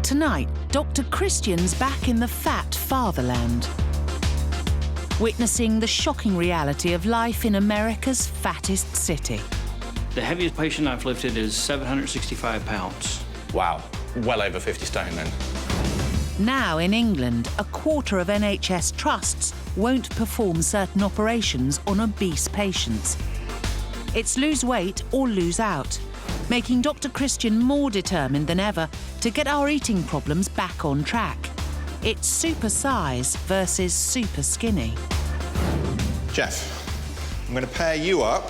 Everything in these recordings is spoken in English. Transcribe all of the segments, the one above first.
Tonight, Dr. Christian's back in the fat fatherland, witnessing the shocking reality of life in America's fattest city. The heaviest patient I've lifted is 765 pounds. Wow, well over 50 stone then. Now in England, a quarter of NHS trusts won't perform certain operations on obese patients. It's lose weight or lose out, making Dr. Christian more determined than ever to get our eating problems back on track. It's Supersize versus Superskinny. Geoff, I'm going to pair you up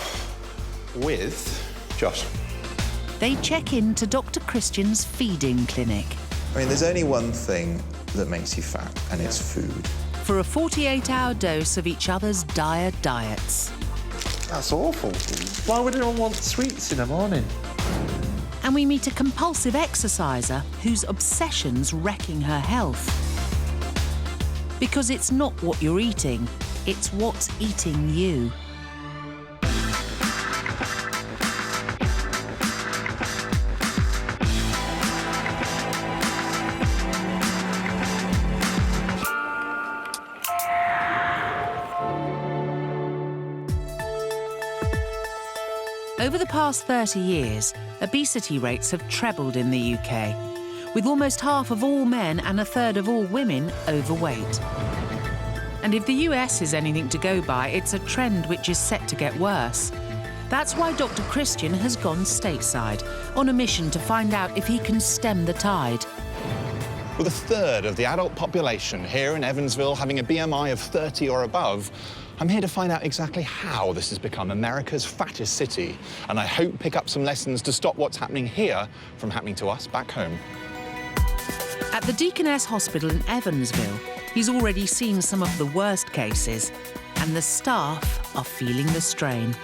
with Josh. They check in to Dr. Christian's feeding clinic. I mean, there's only one thing that makes you fat, and it's food. For a 48-hour dose of each other's dire diets. That's awful. Why would anyone want sweets in the morning? And we meet a compulsive exerciser whose obsession's wrecking her health. Because it's not what you're eating, it's what's eating you. Over the past 30 years, obesity rates have trebled in the UK, with almost half of all men and a third of all women overweight. And if the US is anything to go by, it's a trend which is set to get worse. That's why Dr. Christian has gone stateside, on a mission to find out if he can stem the tide. With a third of the adult population here in Evansville having a BMI of 30 or above, I'm here to find out exactly how this has become America's fattest city, and I hope pick up some lessons to stop what's happening here from happening to us back home. At the Deaconess Hospital in Evansville, he's already seen some of the worst cases, and the staff are feeling the strain.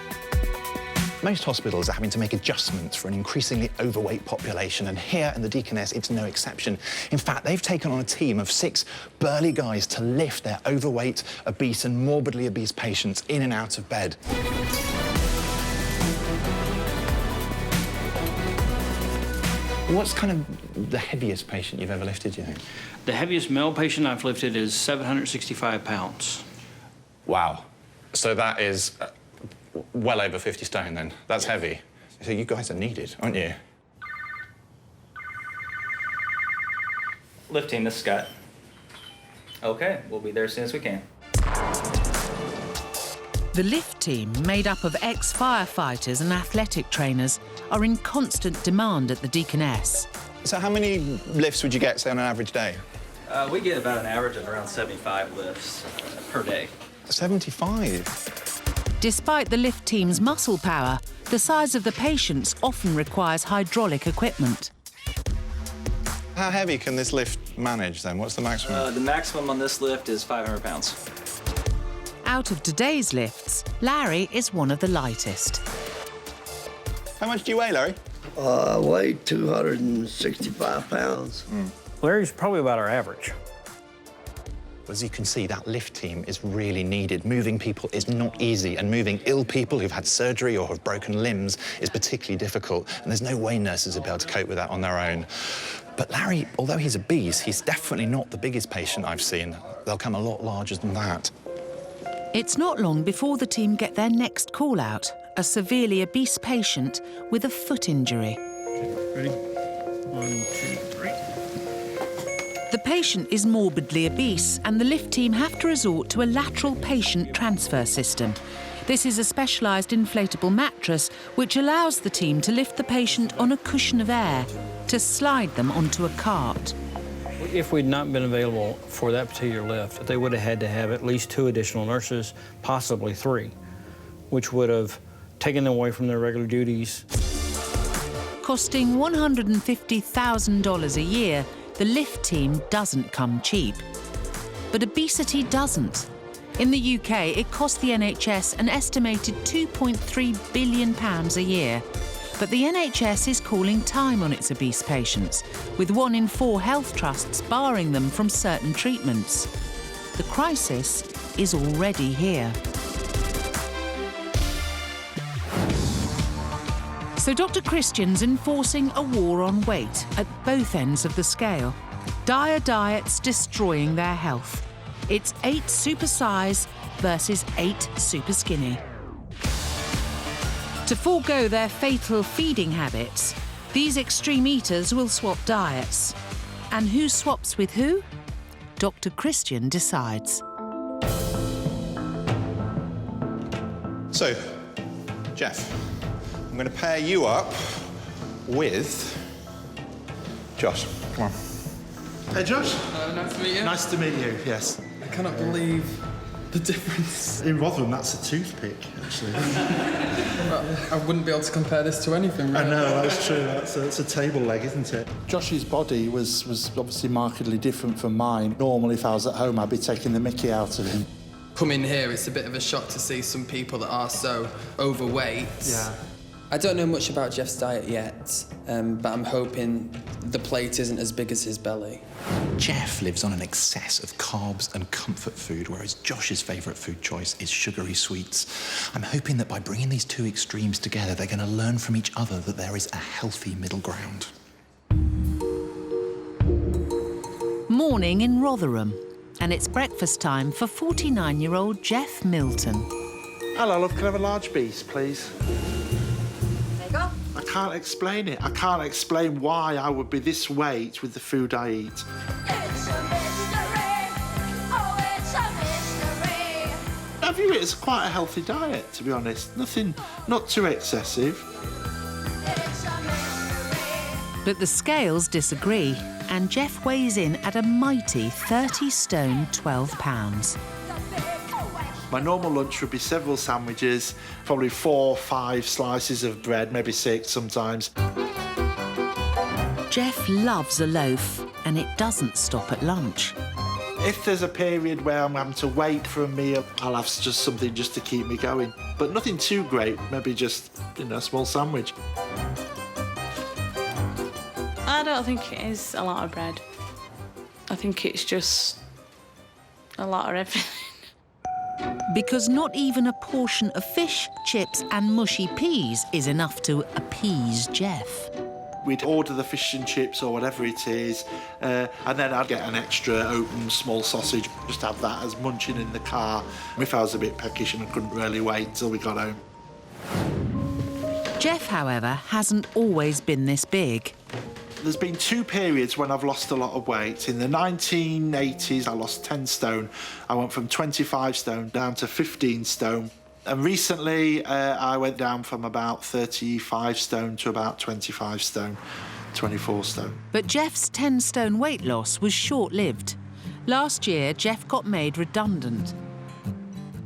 Most hospitals are having to make adjustments for an increasingly overweight population, and here in the Deaconess, it's no exception. In fact, they've taken on a team of 6 burly guys to lift their overweight, obese and morbidly obese patients in and out of bed. What's kind of the heaviest patient you've ever lifted, do you think? The heaviest male patient I've lifted is 765 pounds. Wow. So that is well over 50 stone then. That's heavy. So you guys are needed, aren't you? Lift team, this is Scott. Okay, we'll be there as soon as we can. The lift team, made up of ex-firefighters and athletic trainers, are in constant demand at the Deaconess. So how many lifts would you get, say, on an average day? We get about an average of around 75 lifts per day. 75? Despite the lift team's muscle power, the size of the patients often requires hydraulic equipment. How heavy can this lift manage, then? What's the maximum? The maximum on this lift is 500 pounds. Out of today's lifts, Larry is one of the lightest. How much do you weigh, Larry? I weigh 265 pounds. Larry's probably about our average. As you can see, that lift team is really needed. Moving people is not easy, and moving ill people who've had surgery or have broken limbs is particularly difficult, and there's no way nurses will be able to cope with that on their own. But Larry, although he's obese, he's definitely not the biggest patient I've seen. They'll come a lot larger than that. It's not long before the team get their next call-out, a severely obese patient with a foot injury. Ready? 1, 2, 3. The patient is morbidly obese, and the lift team have to resort to a lateral patient transfer system. This is a specialised inflatable mattress which allows the team to lift the patient on a cushion of air to slide them onto a cart. If we'd not been available for that particular lift, they would have had to have at least 2 additional nurses, possibly 3, which would have taken them away from their regular duties. Costing $150,000 a year, the lift team doesn't come cheap. But obesity doesn't. In the UK, it costs the NHS an estimated £2.3 billion a year. But the NHS is calling time on its obese patients, with 1 in 4 health trusts barring them from certain treatments. The crisis is already here. So Dr. Christian's enforcing a war on weight at both ends of the scale. Dire diets destroying their health. It's 8 Supersize versus 8 Superskinny. To forego their fatal feeding habits, these extreme eaters will swap diets. And who swaps with who? Dr. Christian decides. So, Geoff, I'm going to pair you up with Josh. Come on. Hey, Josh. Nice to meet you. Nice to meet you, yes. I cannot believe the difference. In Rotherham, that's a toothpick, actually. I wouldn't be able to compare this to anything, really. I know, that's true. That's a table leg, isn't it? Josh's body was obviously markedly different from mine. Normally, if I was at home, I'd be taking the mickey out of him. Coming here, it's a bit of a shock to see some people that are so overweight. Yeah. I don't know much about Geoff's diet yet, but I'm hoping the plate isn't as big as his belly. Geoff lives on an excess of carbs and comfort food, whereas Josh's favourite food choice is sugary sweets. I'm hoping that by bringing these two extremes together, they're going to learn from each other that there is a healthy middle ground. Morning in Rotherham, and it's breakfast time for 49-year-old Geoff Milton. Hello, love, can I have a large piece, please? There you go. I can't explain it. I can't explain why I would be this weight with the food I eat. It's a mystery. Oh, it's a mystery. I view it as quite a healthy diet, to be honest. Nothing, not too excessive. It's a mystery. But the scales disagree, and Geoff weighs in at a mighty 30 stone 12 pounds. My normal lunch would be several sandwiches, probably 4 or 5 slices of bread, maybe 6 sometimes. Geoff loves a loaf, and it doesn't stop at lunch. If there's a period where I'm having to wait for a meal, I'll have just something just to keep me going. But nothing too great, maybe just, a small sandwich. I don't think it is a lot of bread. I think it's just a lot of everything. Because not even a portion of fish, chips and mushy peas is enough to appease Geoff. We'd order the fish and chips or whatever it is, and then I'd get an extra open small sausage, just have that as munching in the car. If I was a bit peckish and I couldn't really wait till we got home. Geoff, however, hasn't always been this big. There's been 2 periods when I've lost a lot of weight. In the 1980s, I lost 10 stone. I went from 25 stone down to 15 stone. And recently, I went down from about 35 stone to about 25 stone, 24 stone. But Geoff's 10 stone weight loss was short-lived. Last year, Geoff got made redundant.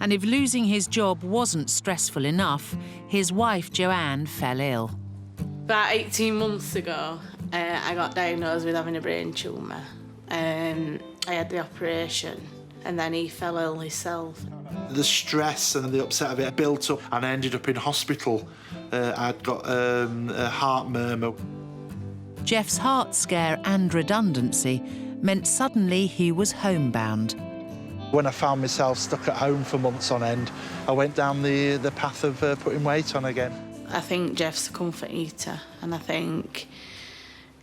And if losing his job wasn't stressful enough, his wife, Joanne, fell ill. About 18 months ago, I got diagnosed with having a brain tumour. I had the operation, and then he fell ill himself. The stress and the upset of it built up, and I ended up in hospital. I'd got a heart murmur. Geoff's heart scare and redundancy meant suddenly he was homebound. When I found myself stuck at home for months on end, I went down the path of putting weight on again. I think Geoff's a comfort eater, and I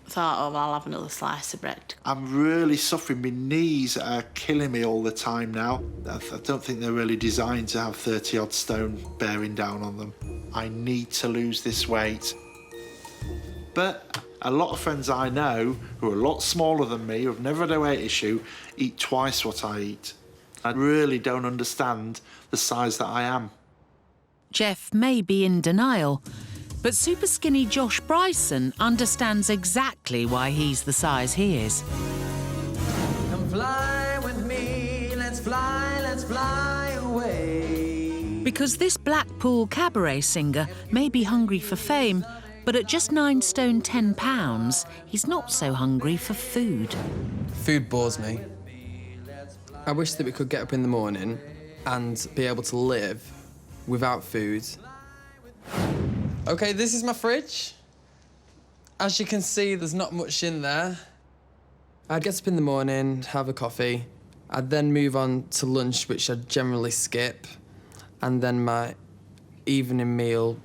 thought, oh, well, I'll have another slice of bread. I'm really suffering. My knees are killing me all the time now. I don't think they're really designed to have 30-odd stone bearing down on them. I need to lose this weight. But a lot of friends I know who are a lot smaller than me, who have never had a weight issue, eat twice what I eat. I really don't understand the size that I am. Geoff may be in denial, but super skinny Josh Bryson understands exactly why he's the size he is. Come fly with me, let's fly away. Because this Blackpool cabaret singer may be hungry for fame, but at just 9 stone 10 pounds, he's not so hungry for food. Food bores me. I wish that we could get up in the morning and be able to live without food. Okay, this is my fridge. As you can see, there's not much in there. I'd get up in the morning, have a coffee. I'd then move on to lunch, which I'd generally skip. And then my evening meal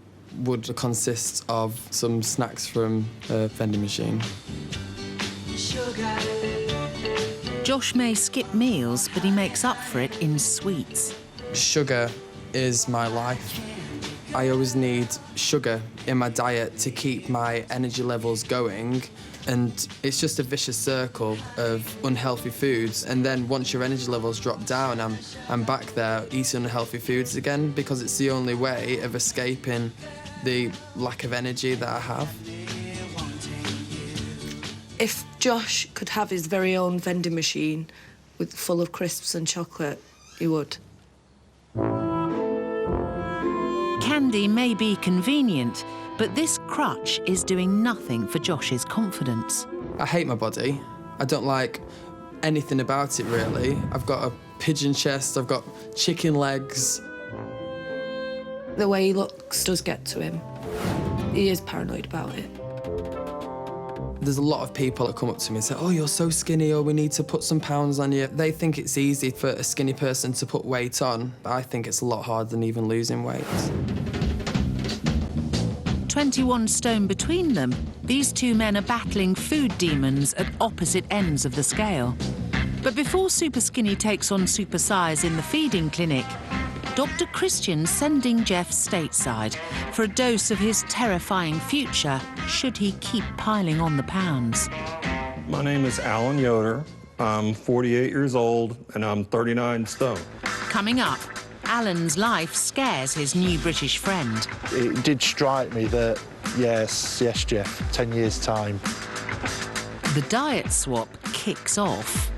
would consist of some snacks from a vending machine. Josh may skip meals, but he makes up for it in sweets. Sugar is my life. I always need sugar in my diet to keep my energy levels going, and it's just a vicious circle of unhealthy foods. And then once your energy levels drop down, I'm back there eating unhealthy foods again, because it's the only way of escaping the lack of energy that I have. If Josh could have his very own vending machine full of crisps and chocolate, he would. Candy may be convenient, but this crutch is doing nothing for Josh's confidence. I hate my body. I don't like anything about it, really. I've got a pigeon chest, I've got chicken legs. The way he looks does get to him. He is paranoid about it. There's a lot of people that come up to me and say, "Oh, you're so skinny," or "We need to put some pounds on you." They think it's easy for a skinny person to put weight on. I think it's a lot harder than even losing weight. 21 stone between them, these two men are battling food demons at opposite ends of the scale. But before Superskinny takes on Supersize in the feeding clinic, Dr. Christian's sending Geoff stateside for a dose of his terrifying future should he keep piling on the pounds. My name is Alan Yoder. I'm 48 years old and I'm 39 stone. Coming up, Alan's life scares his new British friend. It did strike me that, yes, Geoff, 10 years' time. The diet swap kicks off.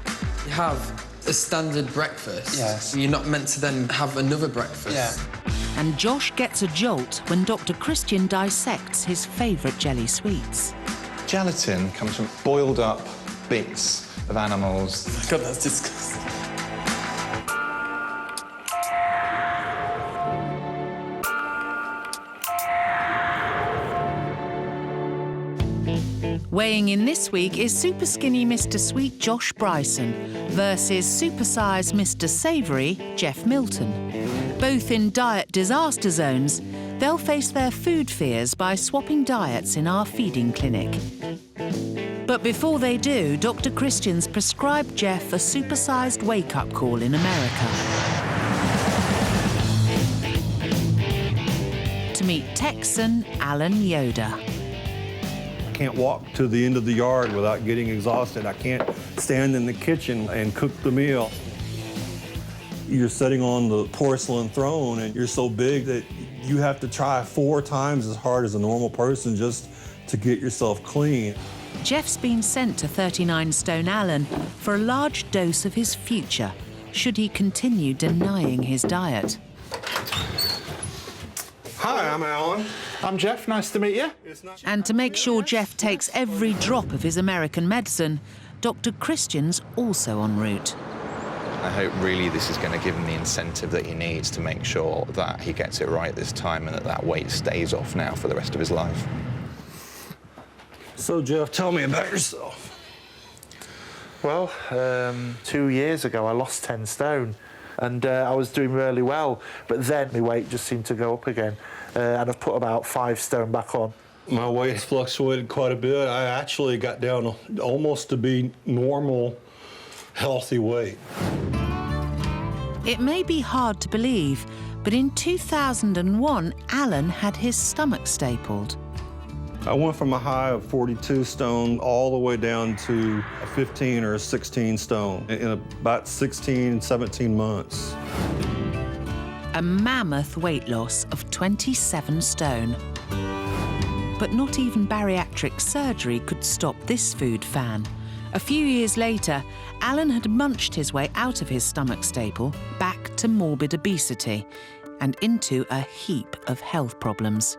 You have a standard breakfast. Yes. You're not meant to then have another breakfast. Yeah. And Josh gets a jolt when Dr. Christian dissects his favourite jelly sweets. Gelatin comes from boiled up bits of animals. Oh my God, that's disgusting. Weighing in this week is Super Skinny Mr. Sweet Josh Bryson versus Supersize Mr. Savoury Geoff Milton. Both in diet disaster zones, they'll face their food fears by swapping diets in our feeding clinic. But before they do, Dr. Christian's prescribed Geoff a supersized wake-up call in America. To meet Texan Alan Yoder. I can't walk to the end of the yard without getting exhausted. I can't stand in the kitchen and cook the meal. You're sitting on the porcelain throne and you're so big that you have to try 4 times as hard as a normal person just to get yourself clean. Geoff's been sent to 39 stone Alan for a large dose of his future, should he continue denying his diet. Hi, I'm Alan. I'm Geoff, nice to meet you. And to make sure Geoff takes every drop of his American medicine, Dr. Christian's also en route. I hope really this is going to give him the incentive that he needs to make sure that he gets it right this time and that that weight stays off now for the rest of his life. So, Geoff, tell me about yourself. Well, 2 years ago I lost 10 stone and I was doing really well, but then my weight just seemed to go up again and I've put about 5 stone back on. My weight fluctuated quite a bit. I actually got down almost to be normal, healthy weight. It may be hard to believe, but in 2001, Alan had his stomach stapled. I went from a high of 42 stone all the way down to a 15 or a 16 stone in about 16, 17 months. A mammoth weight loss of 27 stone. But not even bariatric surgery could stop this food fan. A few years later, Alan had munched his way out of his stomach staple, back to morbid obesity, and into a heap of health problems.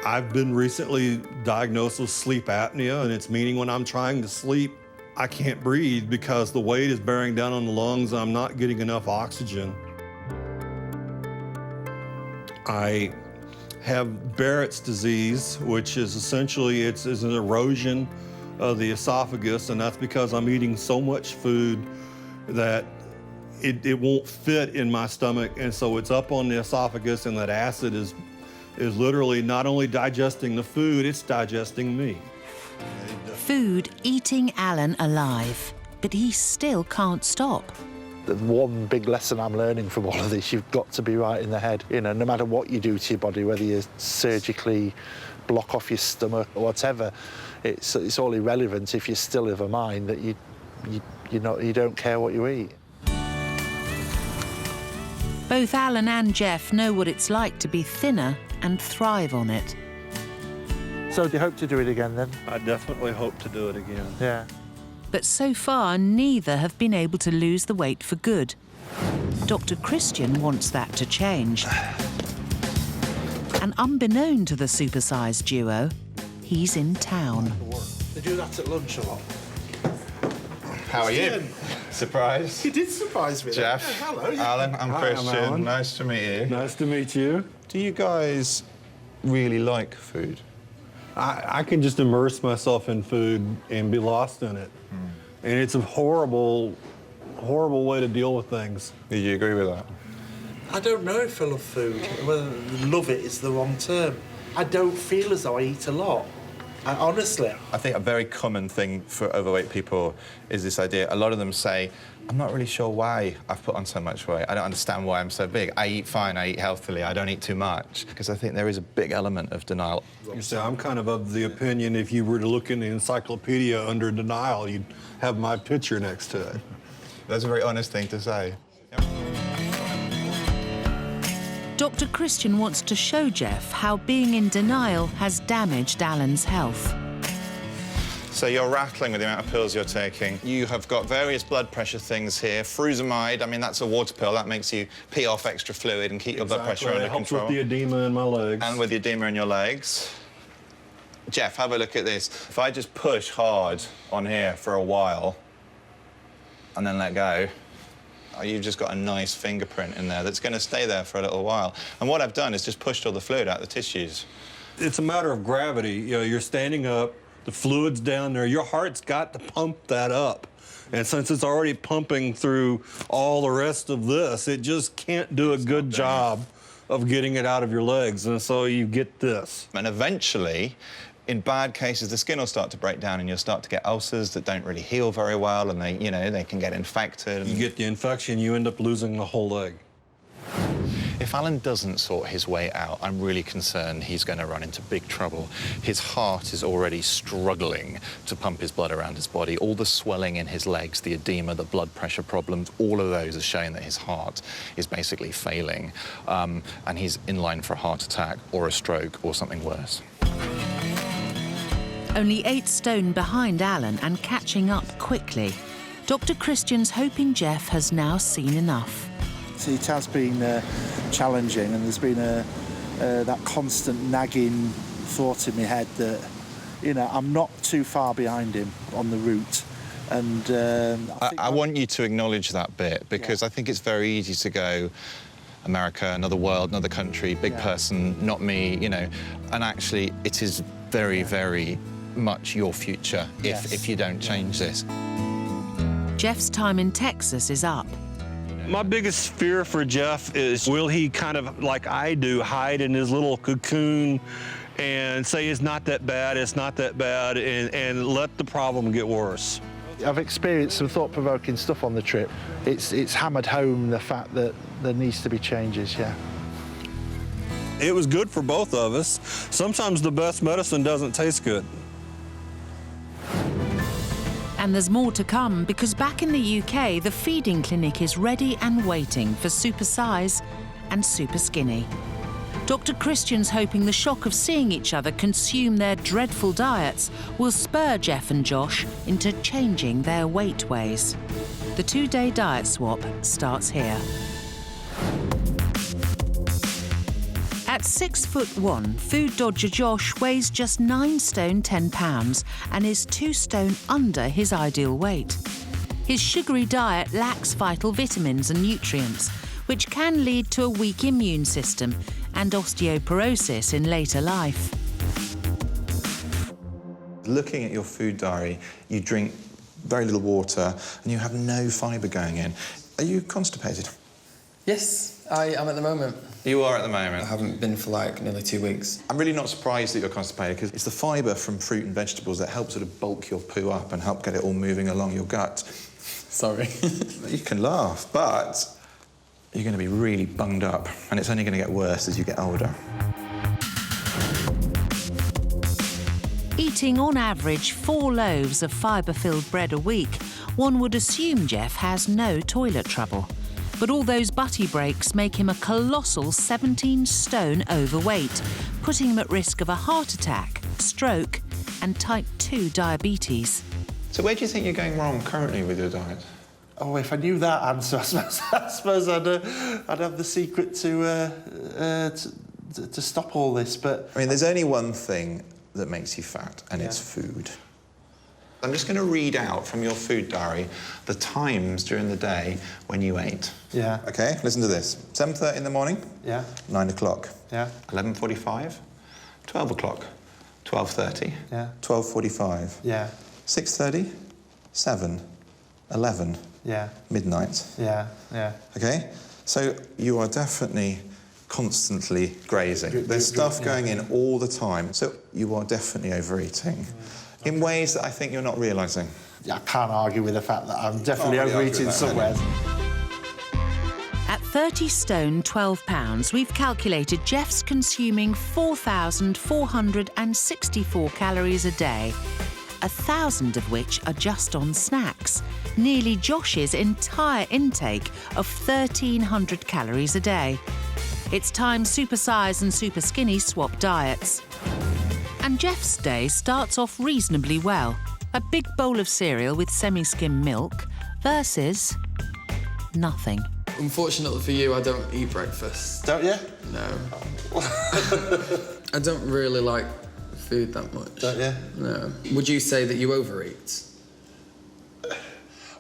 I've been recently diagnosed with sleep apnea, and it's meaning when I'm trying to sleep, I can't breathe because the weight is bearing down on the lungs and I'm not getting enough oxygen. I have Barrett's disease, which is essentially it's an erosion of the esophagus, and that's because I'm eating so much food that it won't fit in my stomach, and so it's up on the esophagus, and that acid is is literally not only digesting the food, it's digesting me. Food eating Alan alive, but he still can't stop. The one big lesson I'm learning from all of this, you've got to be right in the head. You know, no matter what you do to your body, whether you surgically block off your stomach or whatever, it's all irrelevant if you're still of a mind that you don't care what you eat. Both Alan and Geoff know what it's like to be thinner and thrive on it. So do you hope to do it again then? I definitely hope to do it again. Yeah. But so far, neither have been able to lose the weight for good. Dr. Christian wants that to change. And unbeknown to the Supersize duo, he's in town. They do that at lunch a lot. How are you? Surprise. You did surprise me. Geoff. Yeah, hello. Alan, I'm Hi, Christian. I'm Alan. Nice to meet you. Nice to meet you. Do you guys really like food? I can just immerse myself in food and be lost in it. And it's a horrible, horrible way to deal with things. Do you agree with that? I don't know if I love food. Whether love it is the wrong term. I don't feel as though I eat a lot. Honestly. I think a very common thing for overweight people is this idea. A lot of them say, I'm not really sure why I've put on so much weight. I don't understand why I'm so big. I eat fine, I eat healthily, I don't eat too much. Because I think there is a big element of denial. You see, I'm kind of the opinion if you were to look in the encyclopedia under denial, you'd have my picture next to it. That's a very honest thing to say. Dr. Christian wants to show Geoff how being in denial has damaged Alan's health. So you're rattling with the amount of pills you're taking. You have got various blood pressure things here. Frusemide, I mean, that's a water pill. That makes you pee off extra fluid and keep your blood pressure under control. It helps with the edema in my legs. And with the edema in your legs. Geoff, have a look at this. If I just push hard on here for a while and then let go, you've just got a nice fingerprint in there that's going to stay there for a little while. And what I've done is just pushed all the fluid out of the tissues. It's a matter of gravity. You know, you're standing up, the fluid's down there, your heart's got to pump that up. And since it's already pumping through all the rest of this, it just can't do a good job of getting it out of your legs. And so you get this. And eventually, in bad cases, the skin will start to break down and you'll start to get ulcers that don't really heal very well and they can get infected. You get the infection, you end up losing the whole leg. If Alan doesn't sort his way out, I'm really concerned he's going to run into big trouble. His heart is already struggling to pump his blood around his body. All the swelling in his legs, the edema, the blood pressure problems, all of those are showing that his heart is basically failing. And he's in line for a heart attack or a stroke or something worse. Only 8 stone behind Alan and catching up quickly. Dr. Christian's hoping Geoff has now seen enough. See, it has been challenging, and there's been that constant nagging thought in my head that, you know, I'm not too far behind him on the route. And I want you to acknowledge that bit, because I think it's very easy to go, America, another world, another country, big person, not me, you know. And actually, it is very, very much your future if you don't change this. Geoff's time in Texas is up. My biggest fear for Geoff is, will he kind of, like I do, hide in his little cocoon and say it's not that bad, and let the problem get worse? I've experienced some thought-provoking stuff on the trip. It's hammered home the fact that there needs to be changes, yeah. It was good for both of us. Sometimes the best medicine doesn't taste good. And there's more to come, because back in the UK, the feeding clinic is ready and waiting for Supersize and Superskinny. Dr. Christian's hoping the shock of seeing each other consume their dreadful diets will spur Geoff and Josh into changing their weight ways. The 2-day diet swap starts here. At 6'1", food dodger Josh weighs just 9 stone 10 pounds and is 2 stone under his ideal weight. His sugary diet lacks vital vitamins and nutrients, which can lead to a weak immune system and osteoporosis in later life. Looking at your food diary, you drink very little water and you have no fibre going in. Are you constipated? Yes, I am at the moment. You are at the moment. I haven't been for like nearly 2 weeks. I'm really not surprised that you're constipated because it's the fibre from fruit and vegetables that help sort of bulk your poo up and help get it all moving along your gut. Sorry. You can laugh, but you're going to be really bunged up and it's only going to get worse as you get older. Eating on average 4 loaves of fibre-filled bread a week, one would assume Geoff has no toilet trouble. But all those butty breaks make him a colossal 17 stone overweight, putting him at risk of a heart attack, stroke and type 2 diabetes. So where do you think you're going wrong currently with your diet? Oh, if I knew that answer, I suppose I'd have the secret to stop all this, but... I mean, there's only one thing that makes you fat, and it's food. I'm just going to read out from your food diary the times during the day when you ate. Yeah. OK, listen to this. 7:30 in the morning. Yeah. 9 o'clock. Yeah. 11:45. 12 o'clock. 12:30. Yeah. 12:45. Yeah. 6:30. 7. 11. Yeah. Midnight. Yeah. Yeah. OK? So you are definitely constantly grazing. There's stuff going in all the time. So you are definitely overeating. In ways that I think you're not realising. I can't argue with the fact that I'm definitely overeating somewhere. At 30 stone, 12 pounds, we've calculated Geoff's consuming 4,464 calories a day, 1,000 of which are just on snacks, nearly Josh's entire intake of 1,300 calories a day. It's time Supersize and Superskinny swap diets. And Geoff's day starts off reasonably well. A big bowl of cereal with semi-skim milk versus nothing. Unfortunately for you, I don't eat breakfast. Don't you? No. I don't really like food that much. Don't you? No. Would you say that you overeat?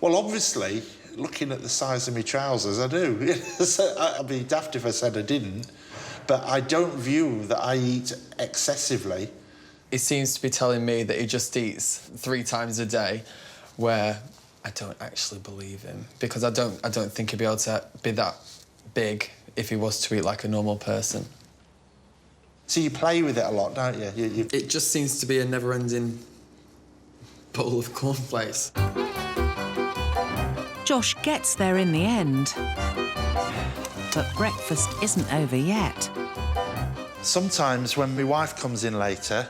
Well, obviously, looking at the size of my trousers, I do. I'd be daft if I said I didn't. But I don't view that I eat excessively. He seems to be telling me that he just eats 3 times a day, where I don't actually believe him, because I don't think he'd be able to be that big if he was to eat like a normal person. So you play with it a lot, don't you? It just seems to be a never-ending bowl of cornflakes. Josh gets there in the end. But breakfast isn't over yet. Sometimes when my wife comes in later,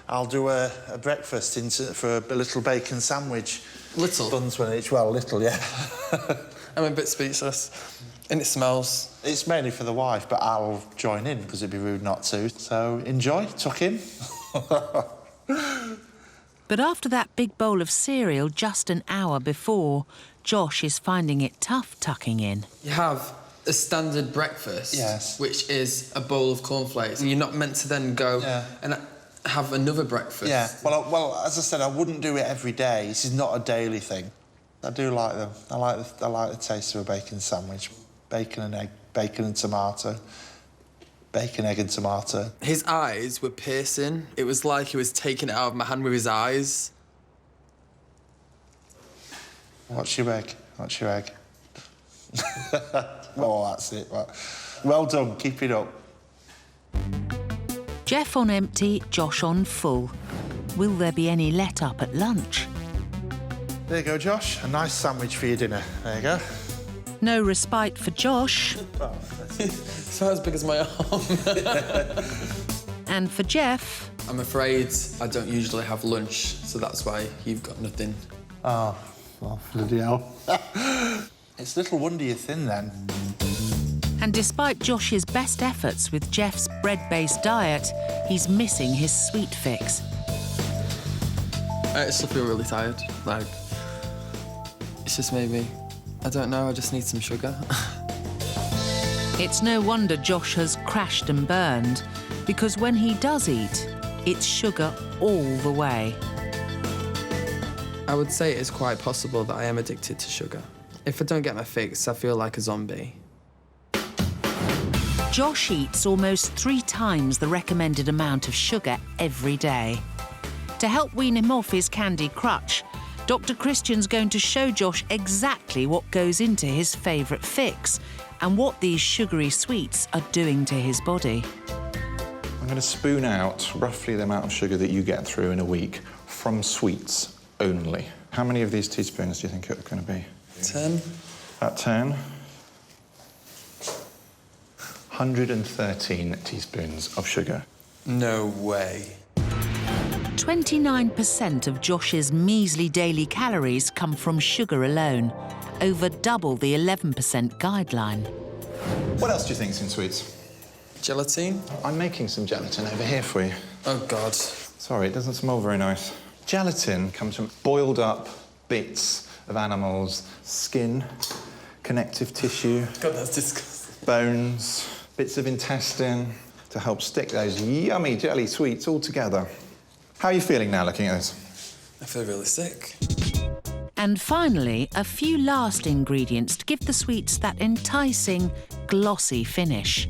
I'll do a breakfast for a little bacon sandwich. Little? Buns one each. Well, little, yeah. I'm a bit speechless. And it smells. It's mainly for the wife, but I'll join in because it'd be rude not to. So enjoy, tuck in. But after that big bowl of cereal just an hour before, Josh is finding it tough tucking in. You have a standard breakfast, yes, which is a bowl of cornflakes. You're not meant to then go and have another breakfast. Yeah, well, as I said, I wouldn't do it every day. This is not a daily thing. I do like them. I like the taste of a bacon sandwich. Bacon and egg, bacon and tomato. Bacon, egg and tomato. His eyes were piercing. It was like he was taking it out of my hand with his eyes. What's your egg? What's your egg? Oh, that's it. Well done, keep it up. Geoff on empty, Josh on full. Will there be any let-up at lunch? There you go, Josh. A nice sandwich for your dinner. There you go. No respite for Josh. It's not as big as my arm. And for Geoff... I'm afraid I don't usually have lunch, so that's why you've got nothing. Oh, bloody hell. It's little wonder you're thin, then. And despite Josh's best efforts with Geoff's bread-based diet, he's missing his sweet fix. I actually feel really tired. Like, it's just maybe, I don't know, I just need some sugar. It's no wonder Josh has crashed and burned, because when he does eat, it's sugar all the way. I would say it's quite possible that I am addicted to sugar. If I don't get my fix, I feel like a zombie. Josh eats almost 3 times the recommended amount of sugar every day. To help wean him off his candy crutch, Dr. Christian's going to show Josh exactly what goes into his favourite fix and what these sugary sweets are doing to his body. I'm going to spoon out roughly the amount of sugar that you get through in a week from sweets only. How many of these teaspoons do you think it's going to be? 10. About 10. 113 teaspoons of sugar. No way. 29% of Josh's measly daily calories come from sugar alone, over double the 11% guideline. What else do you think's in sweets? Gelatine? I'm making some gelatin over here for you. Oh, God. Sorry, it doesn't smell very nice. Gelatin comes from boiled up bits of animals' skin, connective tissue, God, that's disgusting. bones, bits of intestine to help stick those yummy jelly sweets all together. How are you feeling now looking at this? I feel really sick. And finally, a few last ingredients to give the sweets that enticing, glossy finish.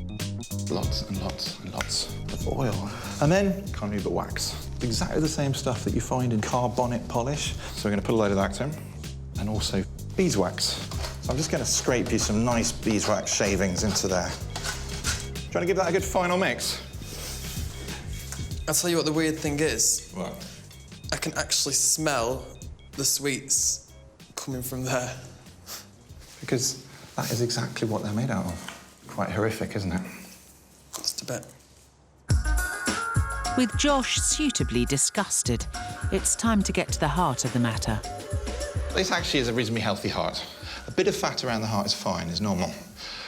Lots and lots and lots of oil. And then, can't leave but wax. Exactly the same stuff that you find in car bonnet polish. So we're going to put a load of that in. And also beeswax. So I'm just going to scrape you some nice beeswax shavings into there. Trying to give that a good final mix. I'll tell you what the weird thing is. What? I can actually smell the sweets coming from there. Because that is exactly what they're made out of. Quite horrific, isn't it? Just a bit. With Josh suitably disgusted, it's time to get to the heart of the matter. This actually is a reasonably healthy heart. A bit of fat around the heart is fine, is normal.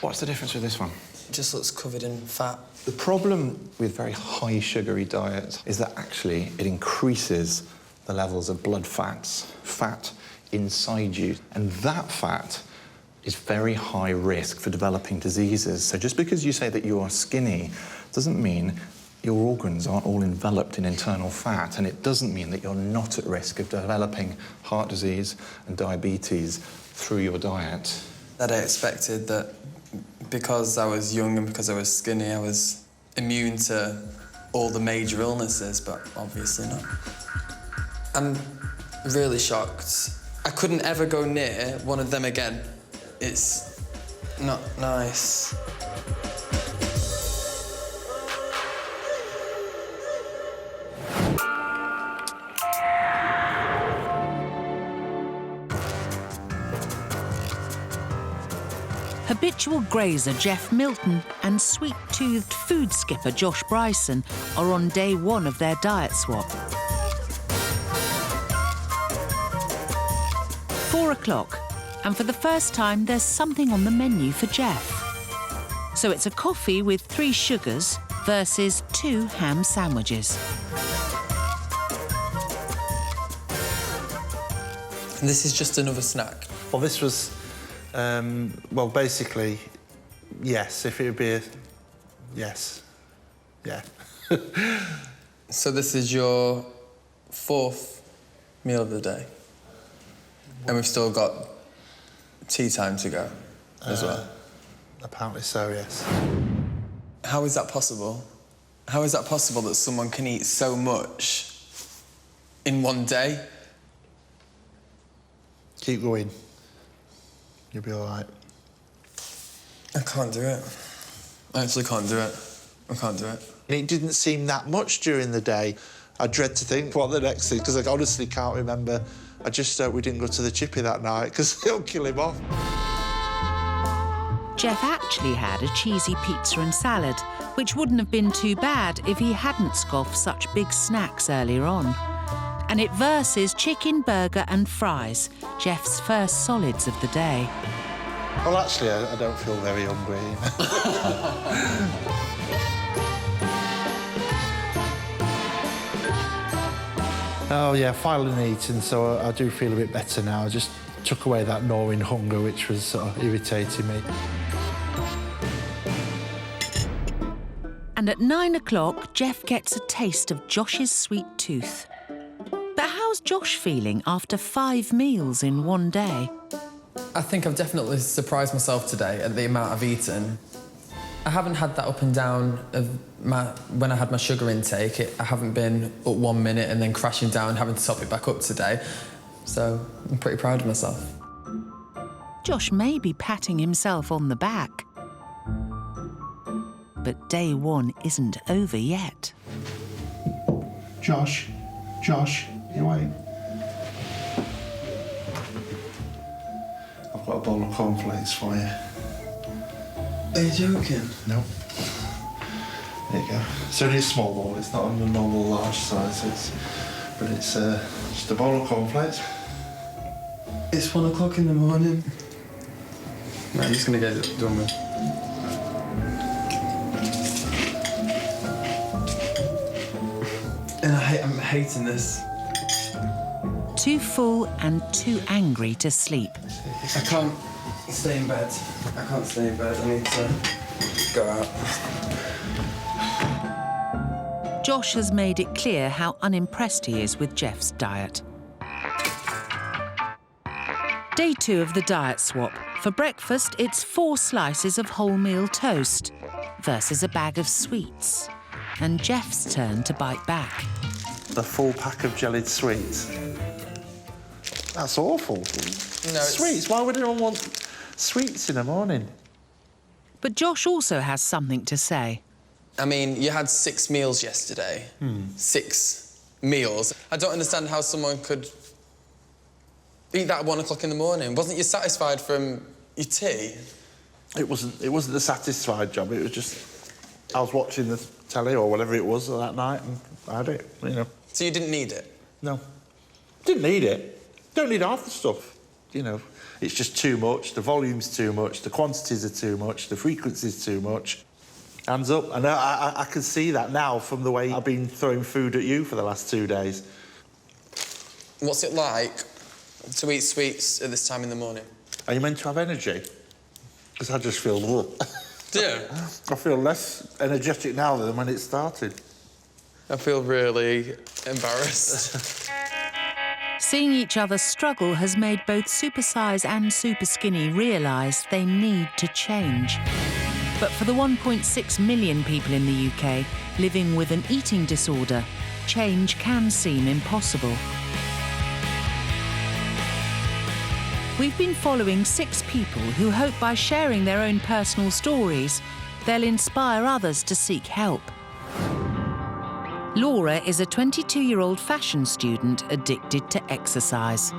What's the difference with this one? It just looks covered in fat. The problem with very high sugary diets is that actually it increases the levels of blood fat inside you. And that fat is very high risk for developing diseases. So just because you say that you are skinny doesn't mean your organs aren't all enveloped in internal fat, and it doesn't mean that you're not at risk of developing heart disease and diabetes through your diet. That I expected that because I was young and because I was skinny, I was immune to all the major illnesses, but obviously not. I'm really shocked. I couldn't ever go near one of them again. It's not nice. Habitual grazer Geoff Milton and sweet-toothed food skipper Josh Bryson are on day one of their diet swap. 4 o'clock, and for the first time there's something on the menu for Geoff. So it's a coffee with 3 sugars versus 2 ham sandwiches. And this is just another snack. Well, this was, well, basically, yes. If it would be a yes. Yeah. So this is your 4th meal of the day? And we've still got tea time to go as well? Apparently so, yes. How is that possible? How is that possible that someone can eat so much in one day? Keep going. You'll be all right. I can't do it. I actually can't do it. I can't do it. It didn't seem that much during the day. I dread to think what the next thing, because I honestly can't remember. I just hope we didn't go to the chippy that night, because it'll kill him off. Geoff actually had a cheesy pizza and salad, which wouldn't have been too bad if he hadn't scoffed such big snacks earlier on. And it versus chicken, burger and fries, Geoff's first solids of the day. Well, actually, I don't feel very hungry. Oh, yeah, finally eaten, so I do feel a bit better now. I just took away that gnawing hunger, which was sort of irritating me. And at 9 o'clock, Geoff gets a taste of Josh's sweet tooth. But how's Josh feeling after 5 meals in one day? I think I've definitely surprised myself today at the amount I've eaten. I haven't had that up and down of when I had my sugar intake. I haven't been up 1 minute and then crashing down, having to top it back up today. So I'm pretty proud of myself. Josh may be patting himself on the back. But day one isn't over yet. Josh, you awake? I've got a bowl of cornflakes for you. Are you joking? No. There you go. It's only a small bowl, it's not a normal large size, but it's just a bowl of cornflakes. It's 1 o'clock in the morning. Right, I'm just gonna get it done with. And I'm hating this. Too full and too angry to sleep. I can't stay in bed. I need to go out. Josh has made it clear how unimpressed he is with Geoff's diet. Day 2 of the diet swap. For breakfast, it's 4 slices of wholemeal toast versus a bag of sweets. And Geoff's turn to bite back. The full pack of jellied sweets. That's awful. No, sweets? Why would anyone want sweets in the morning? But Josh also has something to say. I mean, you had 6 meals yesterday. 6 meals. I don't understand how someone could eat that at 1 o'clock in the morning. Wasn't you satisfied from your tea? It wasn't a satisfied job. It was just I was watching the telly or whatever it was that night and I had it, you know. So you didn't need it? No. Didn't need it. Don't need half the stuff, you know. It's just too much, the volume's too much, the quantities are too much, the frequency's too much. Hands up. And I can see that now from the way I've been throwing food at you for the last 2 days. What's it like to eat sweets at this time in the morning? Are you meant to have energy? Because I just feel... Do you? I feel less energetic now than when it started. I feel really embarrassed. Seeing each other struggle has made both Supersize and Superskinny realise they need to change. But for the 1.6 million people in the UK living with an eating disorder, change can seem impossible. We've been following 6 people who hope by sharing their own personal stories, they'll inspire others to seek help. Laura is a 22-year-old fashion student addicted to exercise.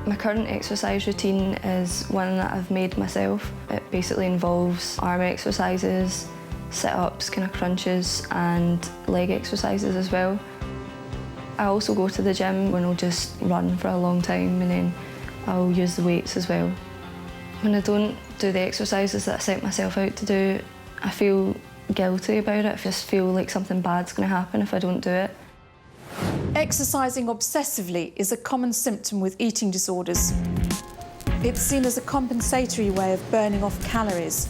My current exercise routine is one that I've made myself. It basically involves arm exercises, sit-ups, kind of crunches, and leg exercises as well. I also go to the gym when I'll just run for a long time and then I'll use the weights as well. When I don't do the exercises that I set myself out to do, I feel guilty about it. I just feel like something bad's going to happen if I don't do it. Exercising obsessively is a common symptom with eating disorders. It's seen as a compensatory way of burning off calories.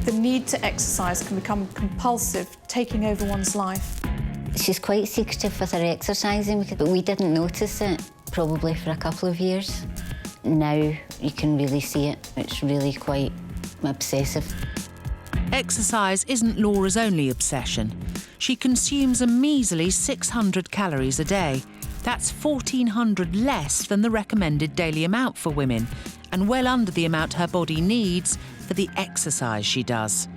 The need to exercise can become compulsive, taking over one's life. She's quite secretive with her exercising, but we didn't notice it probably for a couple of years. Now you can really see it. It's really quite obsessive. Exercise isn't Laura's only obsession. She consumes a measly 600 calories a day. That's 1,400 less than the recommended daily amount for women, and well under the amount her body needs for the exercise she does.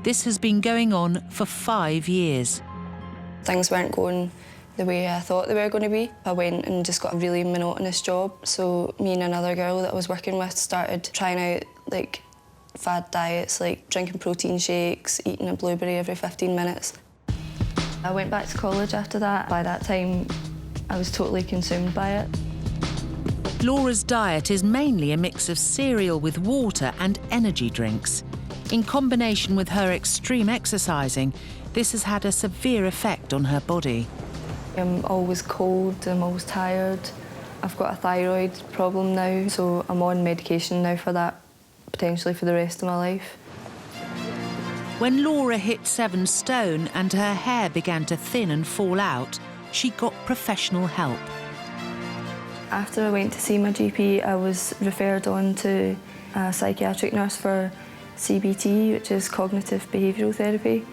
This has been going on for 5 years. Things weren't going the way I thought they were going to be. I went and just got a really monotonous job, so me and another girl that I was working with started trying out like fad diets, like drinking protein shakes, eating a blueberry every 15 minutes. I went back to college after that. By that time, I was totally consumed by it. Laura's diet is mainly a mix of cereal with water and energy drinks. In combination with her extreme exercising, this has had a severe effect on her body. I'm always cold, I'm always tired. I've got a thyroid problem now, so I'm on medication now for that, potentially for the rest of my life. When Laura hit 7 stone and her hair began to thin and fall out, she got professional help. After I went to see my GP, I was referred on to a psychiatric nurse for CBT, which is cognitive behavioural therapy,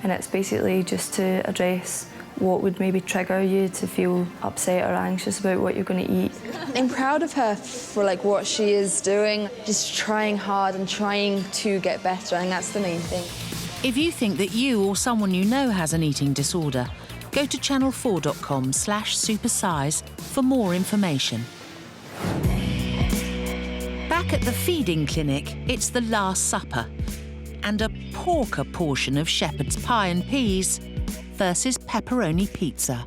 and it's basically just to address What would maybe trigger you to feel upset or anxious about what you're going to eat? I'm proud of her for like what she is doing, just trying hard and trying to get better, and that's the main thing. If you think that you or someone you know has an eating disorder, go to channel4.com/supersize for more information. Back at the feeding clinic, it's the Last Supper and a porker portion of shepherd's pie and peas versus pepperoni pizza.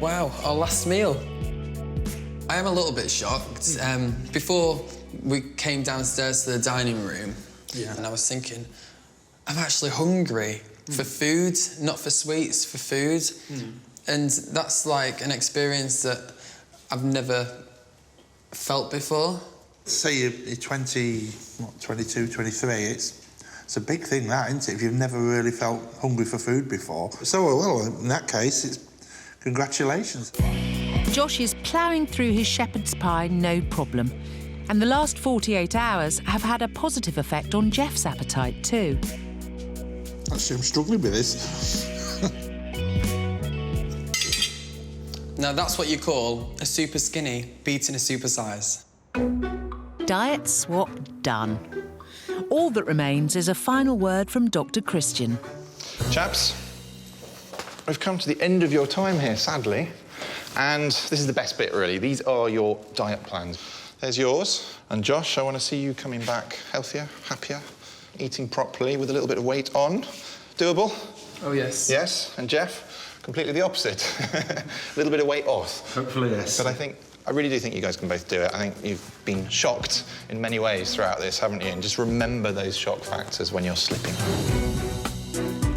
Wow, our last meal. I am a little bit shocked. Before we came downstairs to the dining room, and I was thinking, I'm actually hungry for food, not for sweets, for food. And that's like an experience that I've never felt before. Say you're 20, 22, 23, it's a big thing, that, isn't it, if you've never really felt hungry for food before. So, well, in that case, it's congratulations. Josh is ploughing through his shepherd's pie no problem. And the last 48 hours have had a positive effect on Geoff's appetite too. Actually, I'm struggling with this. Now, that's what you call a super skinny beating a supersize. Diet swap done. All that remains is a final word from Dr. Christian. Chaps, we've come to the end of your time here, sadly. And this is the best bit, really. These are your diet plans. There's yours. And Josh, I want to see you coming back healthier, happier, eating properly with a little bit of weight on. Doable? Oh, yes. Yes. And Geoff, completely the opposite. A little bit of weight off. Hopefully, yes. But I really do think you guys can both do it. I think you've been shocked in many ways throughout this, haven't you? And just remember those shock factors when you're slipping.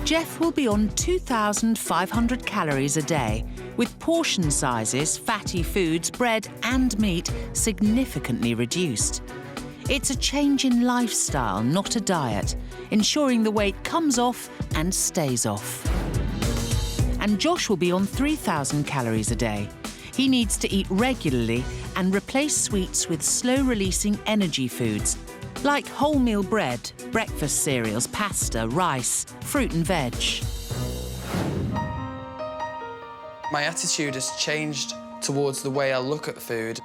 Geoff will be on 2,500 calories a day, with portion sizes, fatty foods, bread and meat significantly reduced. It's a change in lifestyle, not a diet, ensuring the weight comes off and stays off. And Josh will be on 3,000 calories a day. He needs to eat regularly and replace sweets with slow-releasing energy foods, like wholemeal bread, breakfast cereals, pasta, rice, fruit and veg. My attitude has changed towards the way I look at food.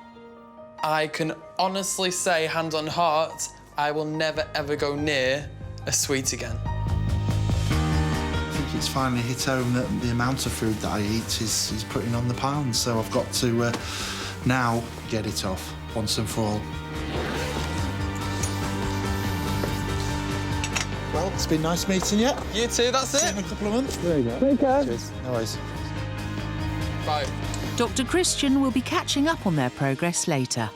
I can honestly say, hand on heart, I will never, ever go near a sweet again. I think it's finally hit home that the amount of food that I eat is putting on the pounds, so I've got to now get it off once and for all. Well, it's been nice meeting you. You too, that's See it. you in a couple of months. There you go. Take care. Cheers. No worries. Bye. Dr. Christian will be catching up on their progress later.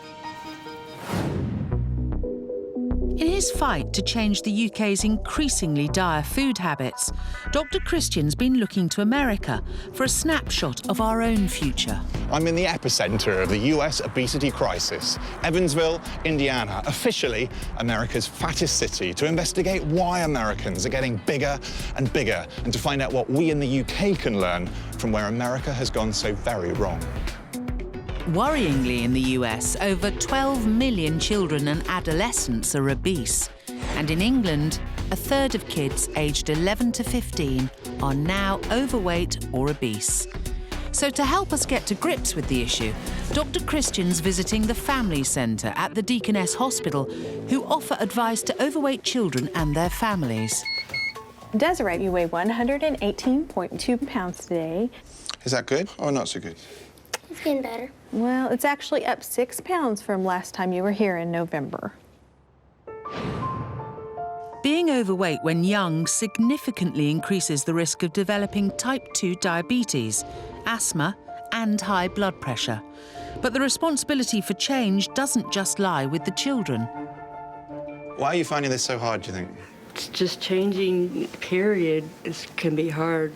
In his fight to change the UK's increasingly dire food habits, Dr. Christian's been looking to America for a snapshot of our own future. I'm in the epicenter of the US obesity crisis, Evansville, Indiana, officially America's fattest city, to investigate why Americans are getting bigger and bigger and to find out what we in the UK can learn from where America has gone so very wrong. Worryingly, in the US, over 12 million children and adolescents are obese. And in England, a third of kids aged 11 to 15 are now overweight or obese. So to help us get to grips with the issue, Dr. Christian's visiting the Family Centre at the Deaconess Hospital, who offer advice to overweight children and their families. Desiree, you weigh 118.2 pounds today. Is that good or not so good? It's getting better. Well, it's actually up 6 pounds from last time you were here in November. Being overweight when young significantly increases the risk of developing type 2 diabetes, asthma and high blood pressure. But the responsibility for change doesn't just lie with the children. Why are you finding this so hard, do you think? Just changing period can be hard.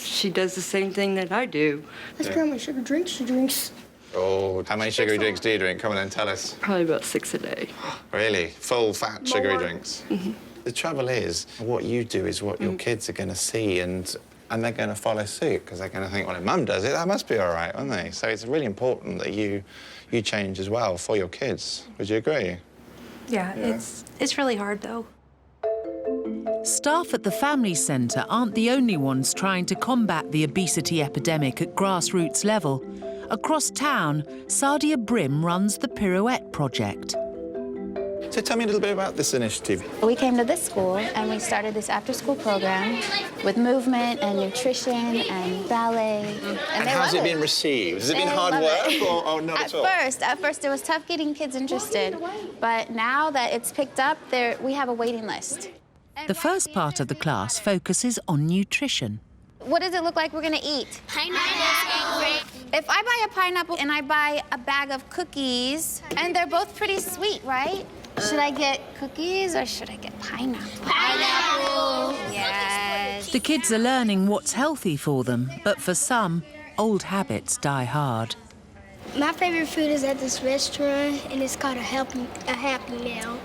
She does the same thing that I do. That's how many sugar drinks she drinks. Oh, how many sugary drinks do you drink? Come on then, tell us. Probably about 6 a day. Really? Full fat sugary drinks? Mm-hmm. The trouble is, what you do is what your kids are going to see and they're going to follow suit because they're going to think, well, if Mum does it, that must be all right, aren't they? So it's really important that you change as well for your kids. Would you agree? Yeah, it's really hard, though. Staff at the Family Centre aren't the only ones trying to combat the obesity epidemic at grassroots level. Across town, Sadia Brim runs the Pirouette Project. So tell me a little bit about this initiative. We came to this school and we started this after-school program with movement and nutrition and ballet. And how's it been received? Has it been hard work or not at all? At first it was tough getting kids interested, but now that it's picked up, we have a waiting list. The first part of the class focuses on nutrition. What does it look like we're gonna eat? Pineapple. If I buy a pineapple and I buy a bag of cookies, and they're both pretty sweet, right? Should I get cookies or should I get pineapple? Pineapple! Yes. The kids are learning what's healthy for them, but for some, old habits die hard. My favorite food is at this restaurant, and it's called a Happy Meal.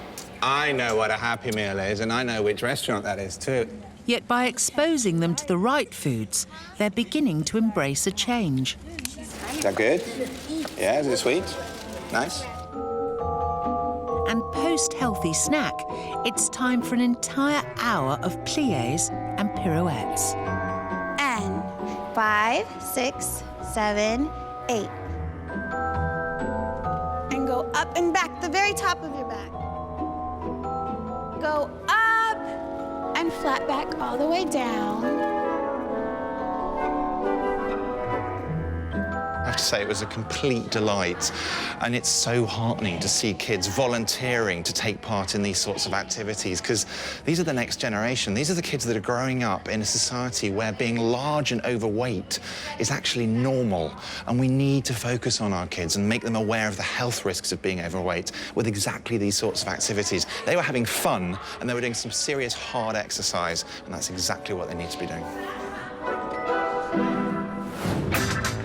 I know what a Happy Meal is, and I know which restaurant that is too. Yet by exposing them to the right foods, they're beginning to embrace a change. Is that good? Yeah, is it sweet? Nice. And post-healthy snack, it's time for an entire hour of pliés and pirouettes. And 5, 6, 7, 8. And go up and back, the very top of your back. Go up and flat back all the way down. I have to say, it was a complete delight. And it's so heartening to see kids volunteering to take part in these sorts of activities, because these are the next generation. These are the kids that are growing up in a society where being large and overweight is actually normal. And we need to focus on our kids and make them aware of the health risks of being overweight with exactly these sorts of activities. They were having fun, and they were doing some serious hard exercise, and that's exactly what they need to be doing.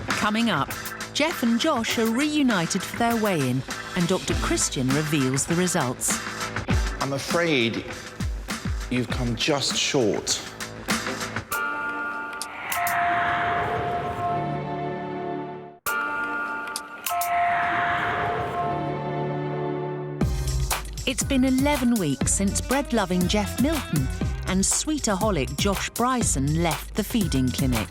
Coming up, Geoff and Josh are reunited for their weigh-in, and Dr. Christian reveals the results. I'm afraid you've come just short. It's been 11 weeks since bread-loving Geoff Milton and Snackaholic Josh Bryson left the feeding clinic.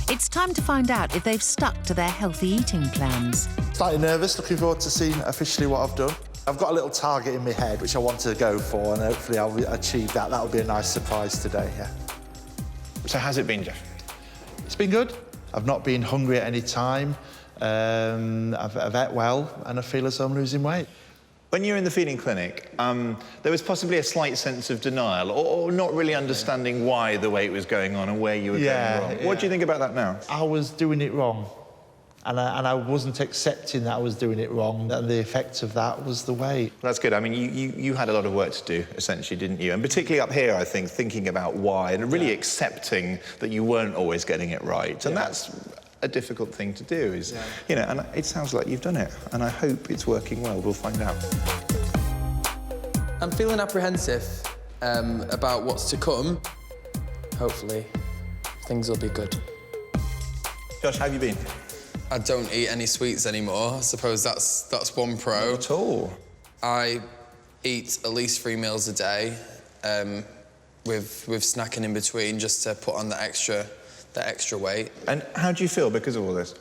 It's time to find out if they've stuck to their healthy eating plans. Slightly nervous, looking forward to seeing officially what I've done. I've got a little target in my head which I want to go for, and hopefully I'll achieve that. That'll be a nice surprise today, yeah. So how's it been, Geoff? It's been good. I've not been hungry at any time. I've ate well, and I feel as though I'm losing weight. When you were in the feeding clinic, there was possibly a slight sense of denial or not really understanding why the weight was going on and where you were going wrong. What do you think about that now? I was doing it wrong, and I wasn't accepting that I was doing it wrong, and the effect of that was the weight. That's good. I mean, you had a lot of work to do, essentially, didn't you? And particularly up here, I think, thinking about why and really accepting that you weren't always getting it right. And that's a difficult thing to do, is, you know, and it sounds like you've done it, and I hope it's working well. We'll find out. I'm feeling apprehensive about what's to come. Hopefully, things will be good. Josh, how have you been? I don't eat any sweets anymore. I suppose that's one pro. Not at all. I eat at least 3 meals a day, with snacking in between, just to put on the extra weight. And how do you feel because of all this?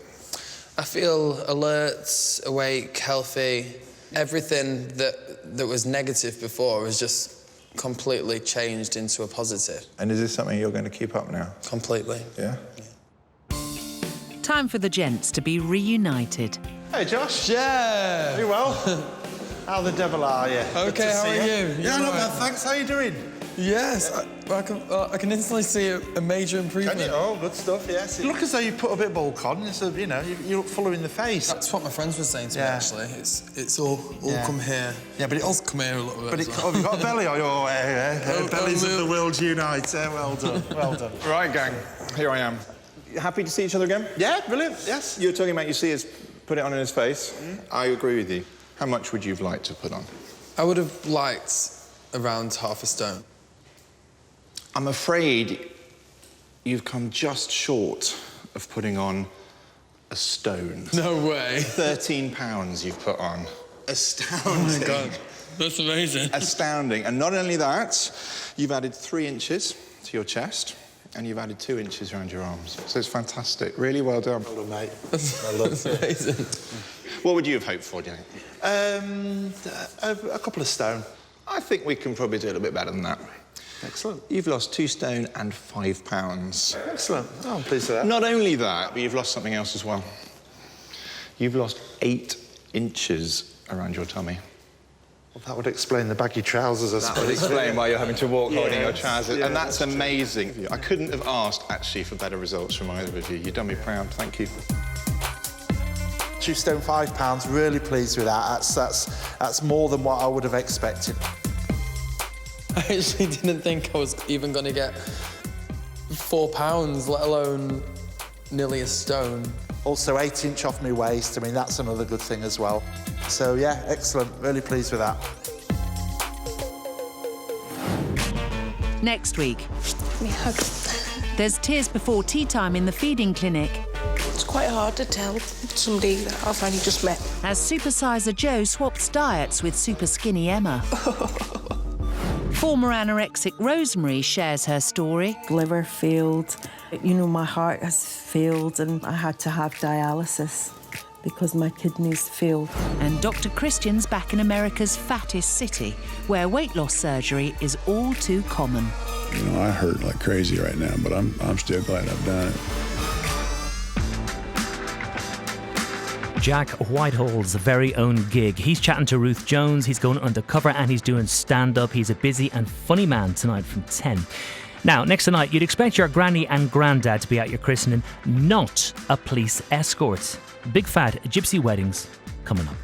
I feel alert, awake, healthy. Everything that was negative before was just completely changed into a positive. And is this something you're going to keep up now? Completely. Yeah? Time for the gents to be reunited. Hey, Josh. Yeah. You well? How the devil are you? Okay, how are you? Yeah, not bad, thanks. How are you doing? Yes, I can instantly see a major improvement. Can you? Oh, good stuff, yes. You look as though you've put a bit of bulk on. So, you know, you look fuller in the face. That's what my friends were saying to me, actually. It's all come here. Yeah, but it's come here a little bit. But have you got a belly on your bellies of the world unite. Well done, well done. Right, gang, here I am. Happy to see each other again? Yeah, brilliant, yes. You were talking about you see us put it on in his face. I agree with you. How much would you have liked to put on? I would have liked around half a stone. I'm afraid you've come just short of putting on a stone. No way. 13 pounds you've put on. Astounding. Oh my God, that's amazing. Astounding. And not only that, you've added 3 inches to your chest, and you've added 2 inches around your arms. So it's fantastic. Really well done. Well done, mate. That's amazing. What would you have hoped for, do you think? A couple of stone. I think we can probably do a little bit better than that. Excellent. You've lost 2 stone and 5 pounds. Excellent. Oh, I'm pleased with that. Not only that, but you've lost something else as well. You've lost 8 inches around your tummy. Well, that would explain the baggy trousers, I suppose. That would explain why you're having to walk holding your trousers. Yeah, and that's amazing. I couldn't have asked, actually, for better results from either of you. You've done me proud. Thank you. 2 stone, 5 pounds. Really pleased with that. That's more than what I would have expected. I actually didn't think I was even going to get 4 pounds, let alone nearly a stone. Also 8 inch off my waist. I mean, that's another good thing as well. So, yeah, excellent. Really pleased with that. Next week, Give me a hug. there's tears before tea time in the feeding clinic. It's quite hard to tell somebody that I've only just met. As Supersizer Joe swaps diets with Superskinny Emma. Former anorexic Rosemary shares her story. Liver failed. You know, my heart has failed and I had to have dialysis because my kidneys failed. And Dr. Christian's back in America's fattest city, where weight loss surgery is all too common. You know, I hurt like crazy right now, but I'm still glad I've done it. Jack Whitehall's very own gig. He's chatting to Ruth Jones, he's going undercover and he's doing stand-up. He's a busy and funny man tonight from 10. Now, next tonight, you'd expect your granny and granddad to be at your christening, not a police escort. Big fat gypsy weddings coming up.